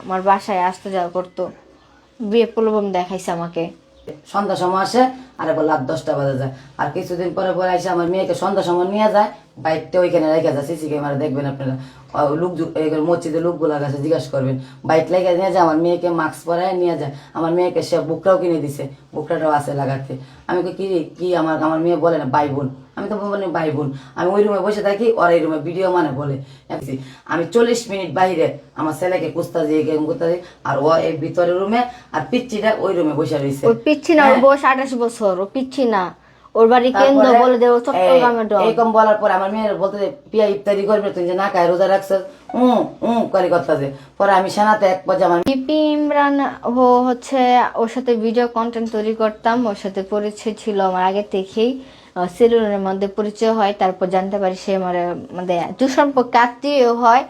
আমার বাসায় আসতে যাওয়া করতো, বিয়ে প্রলোভন দেখাইছে আমাকে। সন্ধ্যা সময় আসে আর বলে রাত 10টা বাজে যায়। আর কিছুদিন পরে পরে এসে আমার মেয়েকে সন্ধ্যা সময় নিয়ে যায়, বাইকটা ওইখানে রেখে যায়। সিসি ক্যামেরা দেখবেন আপনারা, লোক মসজিদে লোকগুলা কাছে জিজ্ঞাসা করবেন। বাইক লেগে নিয়ে যায়, আমার মেয়েকে মাস্ক পরায় নিয়ে যায়। আমার মেয়েকে সে বুকটাও কিনে দিছে, বুকটাও আছে লাগাতে। আমি কি কি আমার আমার মেয়ে বলে না ভাই বোন, আমি তো বলি ভাই বোন। আমি ওই রুমে বসে থাকি, ওর এই রুমে ভিডিও মানে বলে। আমি 40 মিনিট বাইরে আমার ছেলেকে কুস্তাজি কুস্তাজি, আর ও এই ভিতরের রুমে, আর পিচ্চিটা ওই রুমে বসে রয়েছে। ওর পিচ্ছি না, ওর বয়স 28 বছর, ও পিচ্ছি না। ওর বাড়ি কেন্দ্র বলে দেবো চট্টগ্রামে। এরকম বলার পরে আমার মেয়ের বলতে পিয়া ইফতারি করবে, তুই যে না খায় রোজা রাখছ করে কথা যে। পরে আমি সেনাতে এক পর্যায়ে আমার পিপি ইমরান ও হচ্ছে, ওর সাথে ভিডিও কন্টেন্ট তৈরি করতাম, ওর সাথে পরিচয় ছিল আমার আগে থেকেই। সেলুনের মধ্যে পরিচয় হয়, তারপর জানতে পারি সে আমার মানে দুঃসম্পর্কে আত্মীয় হয়।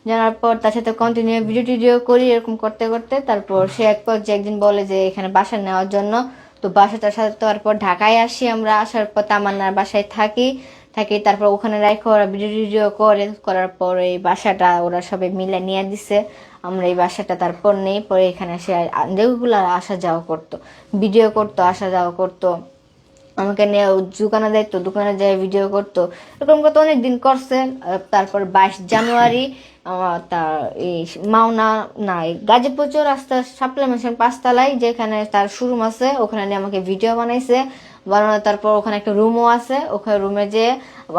জানার পর তার সাথে কন্টিনিউ ভিডিও টিডিও করি, এরকম করতে করতে তারপর সে এক পর্যায়ে একদিন বলে যে এখানে বাসা নেওয়ার জন্য। তো বাসাটার সাথে তারপর ঢাকায় আসি আমরা, আসার পর তামান্নার বাসায় থাকি থাকি তারপর ওখানে রাখো, ওরা ভিডিও টিডিও করে, করার পর এই বাসাটা ওরা সবাই মিলে নিয়ে দিছে। আমরা এই বাসাটা তারপর নেই, পরে এখানে এসে রেগুলার আসা যাওয়া করতো, ভিডিও করতো, আসা যাওয়া করতো। আমাকে নিয়ে দোকানে যাইতো, দোকানে যায় ভিডিও করতো, এরকম করতে অনেক দিন করছে। তারপর 22 জানুয়ারি তার এই মাওনা না গাজীপুর রাস্তা সাপ্লিমেন্টেশন 5 তলায় যেখানে তার শোরুম আছে, ওখানে নিয়ে আমাকে ভিডিও বানাইছে। বানানো তারপর ওখানে একটা রুমও আছে, ওখানে রুমে যে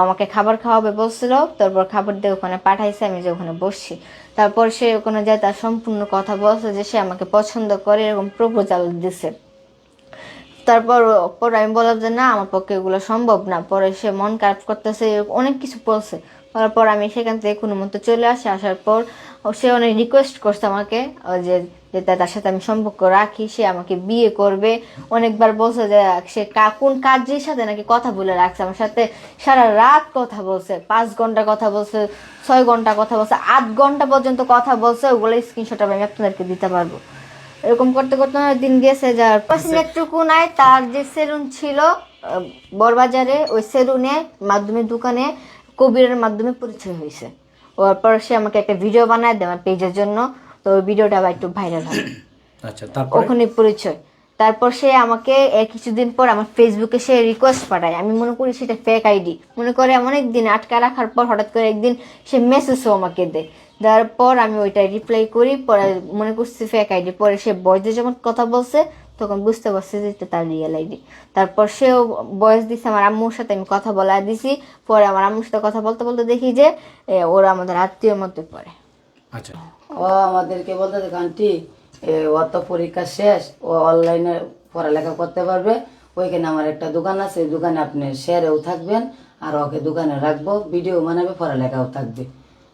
আমাকে খাবার খাওয়াবে বলছিল, তারপর খাবার দিয়ে ওখানে পাঠাইছে, আমি যে ওখানে বসছি। তারপর সে ওখানে যায় তার সম্পূর্ণ কথা বলছে যে সে আমাকে পছন্দ করে, এরকম প্রপোজাল দিছে। তারপর পরে আমি বললাম যে না, আমার পক্ষে এগুলো সম্ভব না। পরে সে মন খারাপ করতেছে, অনেক কিছু বলছে। করার পর আমি সেখান থেকে কোনো মতো চলে আসি। আসার পর সে অনেক রিকোয়েস্ট করছে আমাকে যে তার সাথে আমি সম্পর্ক রাখি, সে আমাকে বিয়ে করবে। অনেকবার বলছে যে সে কোন কাজের সাথে নাকি কথা বলে রাখছে আমার সাথে, সারা রাত কথা বলছে, 5 ঘন্টা কথা বলছে, 6 ঘন্টা কথা বলছে, 8 ঘন্টা পর্যন্ত কথা বলছে। ওগুলো স্ক্রিনশট আমি আপনাদেরকে দিতে পারবো। এরকম করতে করতে দিন গেছে, যার পার্সেন্টটুকু নাই। তার যে সেলুন ছিল বড়বাজারে, ওই সেলুনে মাধ্যমে দোকানে কবিরের মাধ্যমে পরিচয় হয়েছে। ওরপর সে আমাকে একটা ভিডিও বানায় দেয় আমার পেজের জন্য, তো ওই ভিডিওটা আবার একটু ভাইরাল হয়। আচ্ছা, তারপর ওখানে পরিচয়। তারপর সে আমাকে কিছুদিন পর আমার ফেসবুকে সে রিকোয়েস্ট পাঠায়। আমি মনে করি সেটা ফেক আইডি মনে করে, অনেক দিন আটকা রাখার পর হঠাৎ করে একদিন সে মেসেজও আমাকে দেয়। দেওয়ার পর আমি ওইটা রিপ্লাই করি, পরে মনে করছি ফেক আইডি। পরে সে বয়সে যখন কথা বলছে তখন বুঝতে পারছি যে এটা তার রিয়েল আইডি। তারপর সেও বয়স দিছে, আমার আম্মুর সাথে আমি কথা বলা দিছি। পরে আমার আম্মুর সাথে কথা বলতে বলতে দেখি যে ওরা আমাদের আত্মীয়র মধ্যে পড়ে। আচ্ছা, ও আমাদেরকে বলতে যে আন্টি ওর তো পরীক্ষা শেষ, ও অনলাইনে পড়ালেখা করতে পারবে, ওইখানে আমার একটা দোকান আছে, দোকানে আপনি শেয়ারেও থাকবেন, আর ওকে দোকানে রাখবো, ভিডিও বানাবে, পড়ালেখাও থাকবে।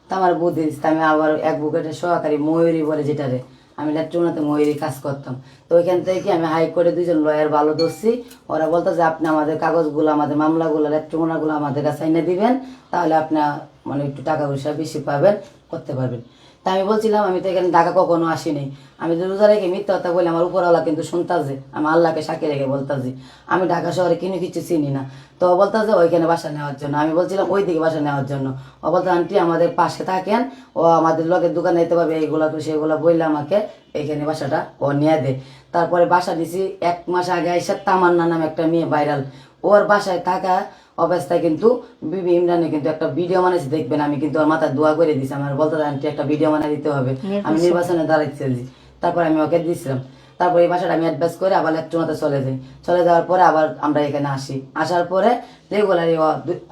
তা আমার বুদ্ধি দিচ্ছে। আমি আবার অ্যাডভোকেটের সহকারী ময়ূরী বলে যেটারে, আমি ল্যাট্রোনাতে ময়ূরী কাজ করতাম। তো ওইখান থেকে আমি হাইকোর্টে 2জন লয়ার ভালো ধরছি। ওরা বলতো যে আপনি আমাদের কাগজগুলো, আমাদের মামলাগুলো, ল্যাট্রোনাগুলো আমাদের কাছে এনে দিবেন, তাহলে আপনার মানে একটু টাকা পয়সা বেশি পাবেন, করতে পারবেন। তা আমি বলছিলাম আমি তো এখানে ঢাকা কখনো আসিনি, আমি তো রোজা রেখে মিথ্যা কথা বলি, আমার উপরওয়ালা কিন্তু শুনতাছে, আমি আল্লাহকে সাক্ষী রেখে বলতাছি আমি ঢাকা শহরে কিনে কিছু চিনি না। তো ও বলতাছে ওইখানে বাসা নেওয়ার জন্য, আমি বলছিলাম ওই দিকে বাসা নেওয়ার জন্য। ও বলতো আন্টি আমাদের পাশে থাকেন, ও আমাদের লোকের দোকানে যেতে পারবে, এইগুলা সেগুলো বললে আমাকে এইখানে বাসাটা ও নিয়ে দেয়। তারপরে বাসা নিছি 1 মাস আগে এসে তামান্না নামে একটা মেয়ে ভাইরাল, ওর বাসায় থাকা অবস্থায় কিন্তু বিবি ইমরানে কিন্তু একটা ভিডিও বানাইছে, দেখবেন। আমি কিন্তু ওর মাথায় দোয়া করে দিছি, আমার বলতে আন্টি একটা ভিডিও বানাই দিতে হবে, আমি নির্বাচনে দাঁড়াইছি। তারপর আমি ওকে দিয়েছিলাম। তারপর এই বাসাটা আমি অ্যাডভাইস করে আবার ল্যাট্রোনাতে চলে যাই। চলে যাওয়ার পরে আবার আমরা এখানে আসি। আসার পরে রেগুলারই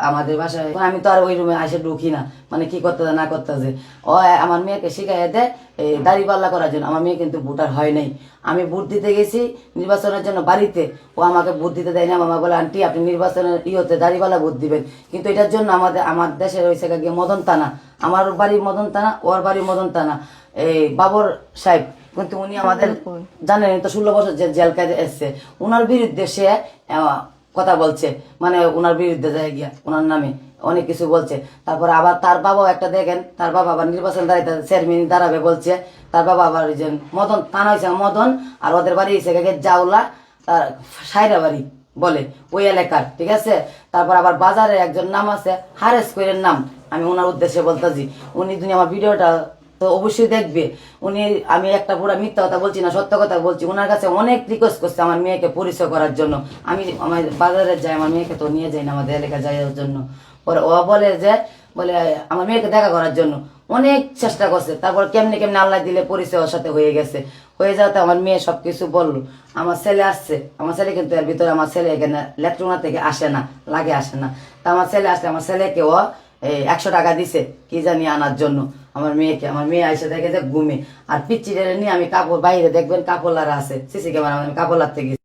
আমাদের বাসায়, আমি তো আর ওই রুমে আসে ঢুকি না, মানে কি করতে না করতে যে। ও আমার মেয়েকে শিখাই দেয় এই দাড়ি পাল্লা করার জন্য। আমার মেয়ে কিন্তু ভোটার হয় নাই, আমি ভোট দিতে গেছি নির্বাচনের জন্য বাড়িতে, ও আমাকে ভোট দিতে দেয় না। মামা বলে আন্টি আপনি নির্বাচনের ইয়েতে দাড়িপাল্লা ভোট দিবেন, কিন্তু এটার জন্য আমার দেশে রয়েছে গিয়ে মদন থানা, আমার বাড়ি মদন থানা, ওর বাড়ি মদন থানা, এই বাবর সাহেব। কিন্তু উনি আমাদের জানেন তো 16 বছর যে জেল কাজে এসছে, ওনার বিরুদ্ধে সে কথা বলছে, মানে ওনার বিরুদ্ধে যায় গিয়া ওনার নামে অনেক কিছু বলছে। তারপর আবার তার বাবাও একটা দেখেন, তার বাবা আবার নির্বাচন দাঁড়াইতে চেয়ারম্যান দাঁড়াবে বলছে। তার বাবা আবার ওই যে মদন থানা হয়েছে মদন, আর ওদের বাড়ি হয়েছে জাউলা, তার সাইরা বাড়ি বলে ওই এলাকার, ঠিক আছে। তারপর আবার বাজারে একজন নাম আছে হারেস কইরের নাম, আমি ওনার উদ্দেশ্যে বলতেছি, উনি যদি আমার ভিডিওটা তো অবশ্যই দেখবে উনি, আমি একটা পুরো মিথ্যা কথা বলছি না, সত্য কথা বলছি, ওনার কাছে অনেক রিকোয়েস্ট করছে আমার মেয়েকে পরিচয় করার জন্য। আমি আমার বাজারে যাই, আমার মেয়েকে তো নিয়ে যাই না আমাদের এলাকায় যাওয়ার জন্য। পরে ও বলে যে বলে আমার মেয়েকে দেখা করার জন্য অনেক চেষ্টা করছে, তারপর কেমনে কেমনে আল্লাহ দিলে পরিচয় ওর সাথে হয়ে গেছে। হয়ে যাওয়াতে আমার মেয়ে সবকিছু বললো। আমার ছেলে আসছে, আমার ছেলে কিন্তু এর ভিতরে, আমার ছেলে এখানে লেট্রোনা থেকে আসে না, লাগে আসে না। তা আমার ছেলে আসলে আমার ছেলেকে ও 100 টাকা দিছে কি জানি আনার জন্য আমার মেয়েকে। আমার মেয়ে এসে দেখে যে ঘুমে, আর পিচ্চিটা নিয়ে আমি কাপড় বাইরে দেখবেন কাপড় লারা আছে, সিসি ক্যামেরা, আমি কাপড় লারতে গেছি।